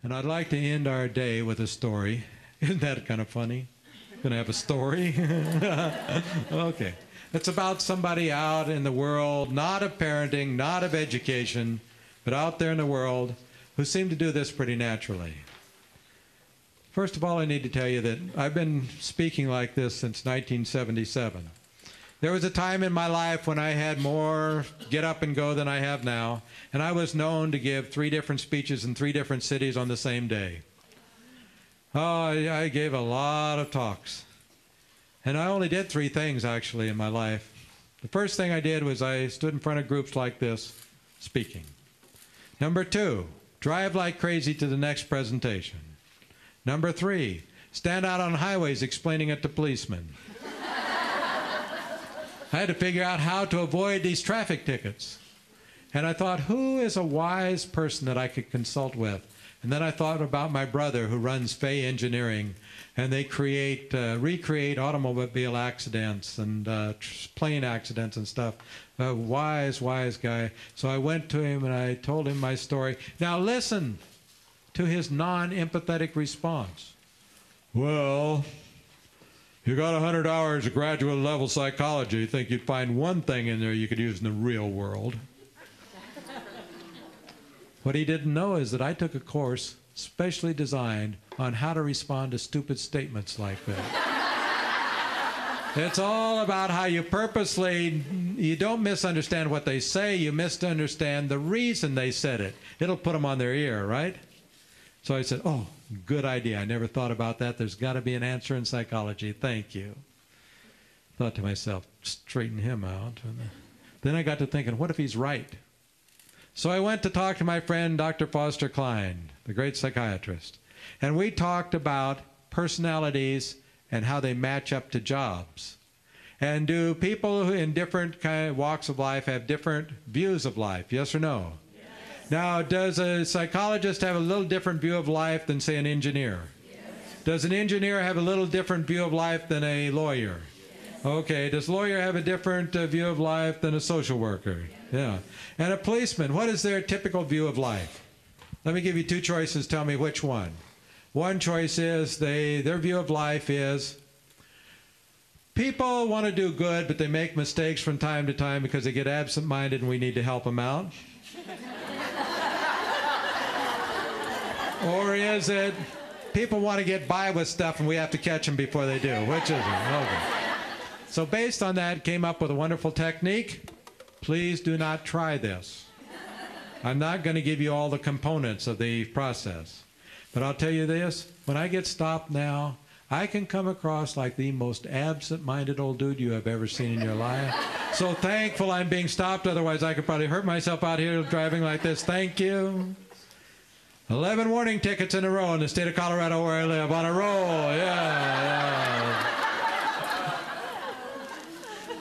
And I'd like to end our day with a story. Isn't that kind of funny? Gonna have a story? Okay. It's about somebody out in the world, not of parenting, not of education, but out there in the world who seem to do this pretty naturally. First of all, I need to tell you that I've been speaking like this since 1977. There was a time in my life when I had more get up and go than I have now, and I was known to give 3 different speeches in 3 different cities on the same day. Oh, I gave a lot of talks. And I only did 3 things, actually, in my life. The first thing I did was I stood in front of groups like this, speaking. Number 2, drive like crazy to the next presentation. Number 3, stand out on highways explaining it to policemen. I had to figure out how to avoid these traffic tickets. And I thought, who is a wise person that I could consult with? And then I thought about my brother who runs Fay Engineering, and they recreate automobile accidents and plane accidents and stuff. A wise, wise guy. So I went to him and I told him my story. Now listen to his non-empathetic response. Well, you got 100 hours of graduate level psychology. You think you'd find one thing in there you could use in the real world. What he didn't know is that I took a course specially designed on how to respond to stupid statements like that. It's all about how you you don't misunderstand what they say, you misunderstand the reason they said it. It'll put them on their ear, right? So I said, oh, good idea. I never thought about that. There's got to be an answer in psychology. Thank you. Thought to myself, straighten him out. And then I got to thinking, what if he's right? So I went to talk to my friend, Dr. Foster Cline, the great psychiatrist. And we talked about personalities and how they match up to jobs. And do people who in different kind of walks of life have different views of life? Yes or no? Yes. Now, does a psychologist have a little different view of life than, say, an engineer? Yes. Does an engineer have a little different view of life than a lawyer? Yes. Okay. Does a lawyer have a different view of life than a social worker? Yes. Yeah. And a policeman, what is their typical view of life? Let me give you 2 choices. Tell me which one. One choice is their view of life is people want to do good, but they make mistakes from time to time because they get absent-minded and we need to help them out. Or is it people want to get by with stuff and we have to catch them before they do? Which is it? Okay. So based on that, came up with a wonderful technique. Please do not try this. I'm not going to give you all the components of the process. But I'll tell you this, when I get stopped now, I can come across like the most absent-minded old dude you have ever seen in your life. So thankful I'm being stopped, otherwise I could probably hurt myself out here driving like this. Thank you. 11 warning tickets in a row in the state of Colorado where I live, on a roll. Yeah.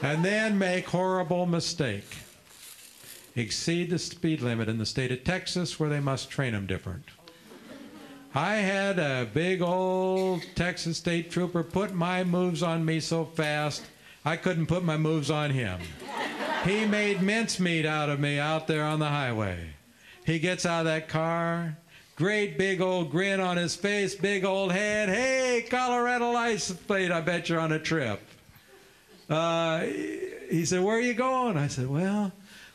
And then make horrible mistake. Exceed the speed limit in the state of Texas where they must train them different. I had a big old Texas state trooper put my moves on me so fast I couldn't put my moves on him. He made mincemeat out of me out there on the highway. He gets out of that car, great big old grin on his face, big old head. Hey, Colorado license plate, I bet you're on a trip. He said, where are you going? I said, well,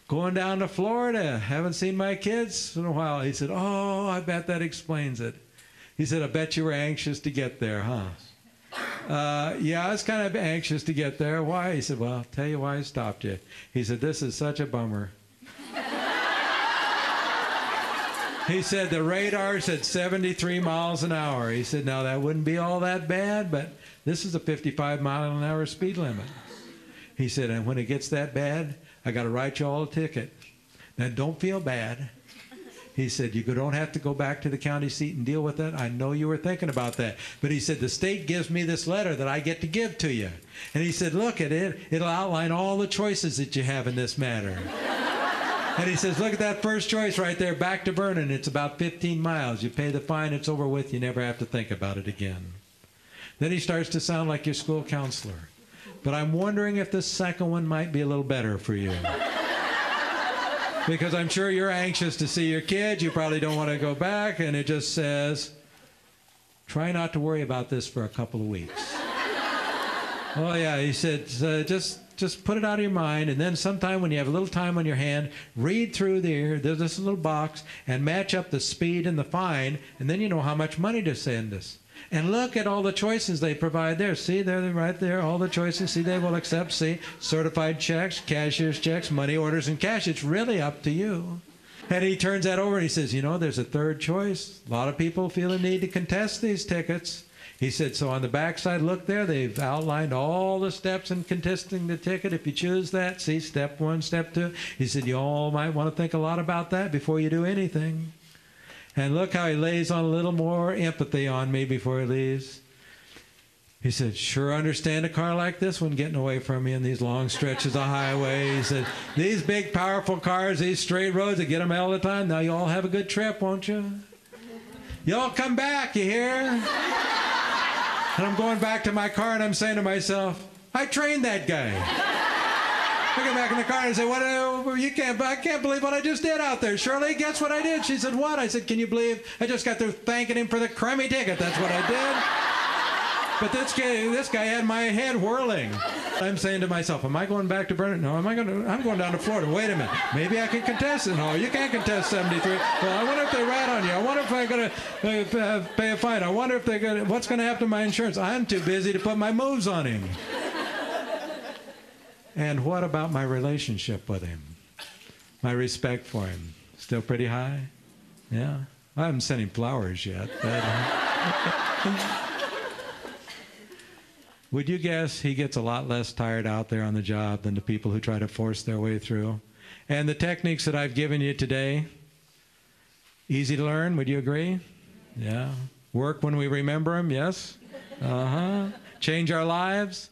going down to Florida. Haven't seen my kids in a while. He said, oh, I bet that explains it. He said, I bet you were anxious to get there, huh? Yeah, I was kind of anxious to get there. Why? He said, well, I'll tell you why I stopped you. He said, this is such a bummer. He said, the radar said 73 miles an hour. He said, now that wouldn't be all that bad, but this is a 55-mile-an-hour speed limit. He said, and when it gets that bad, I got to write you all a ticket. Now, don't feel bad. He said, you don't have to go back to the county seat and deal with it. I know you were thinking about that. But he said, the state gives me this letter that I get to give to you. And he said, look at it. It'll outline all the choices that you have in this matter. And he says, look at that first choice right there, back to Vernon. It's about 15 miles. You pay the fine, it's over with. You never have to think about it again. Then he starts to sound like your school counselor. But I'm wondering if the second one might be a little better for you. because I'm sure you're anxious to see your kids. You probably don't want to go back. And it just says, try not to worry about this for a couple of weeks. Oh, yeah, he said, just put it out of your mind, and then sometime when you have a little time on your hand, read through there's this little box, and match up the speed and the fine, and then you know how much money to send us. And look at all the choices they provide there. See, they're right there, all the choices. See, they will accept, see, certified checks, cashier's checks, money orders, and cash. It's really up to you. And he turns that over and he says, you know, there's a third choice. A lot of people feel a need to contest these tickets. He said, so on the backside, look there, they've outlined all the steps in contesting the ticket. If you choose that, see, step 1, step 2. He said, you all might want to think a lot about that before you do anything. And look how he lays on a little more empathy on me before he leaves. He said, sure understand a car like this one getting away from me in these long stretches of highway. He said, these big, powerful cars, these straight roads that get them all the time, now you all have a good trip, won't you? You all come back, you hear? And I'm going back to my car and I'm saying to myself, I trained that guy. I get back in the car and I say, I can't believe what I just did out there. Shirley, guess what I did? She said, what? I said, can you believe I just got through thanking him for the crummy ticket? That's what I did. But this guy had my head whirling. I'm saying to myself, am I going back to Breckenridge? No, I'm going down to Florida. Wait a minute. Maybe I can contest it. No, you can't contest 73. Well, I wonder if they rat on you. I wonder if I'm going to pay a fine. I wonder if they're going to, what's going to happen to my insurance? I'm too busy to put my moves on him. And what about my relationship with him? My respect for him? Still pretty high? Yeah. I haven't sent him flowers yet. But, would you guess he gets a lot less tired out there on the job than the people who try to force their way through? And the techniques that I've given you today, easy to learn, would you agree? Yeah. Work when we remember them, yes? Uh-huh. Change our lives?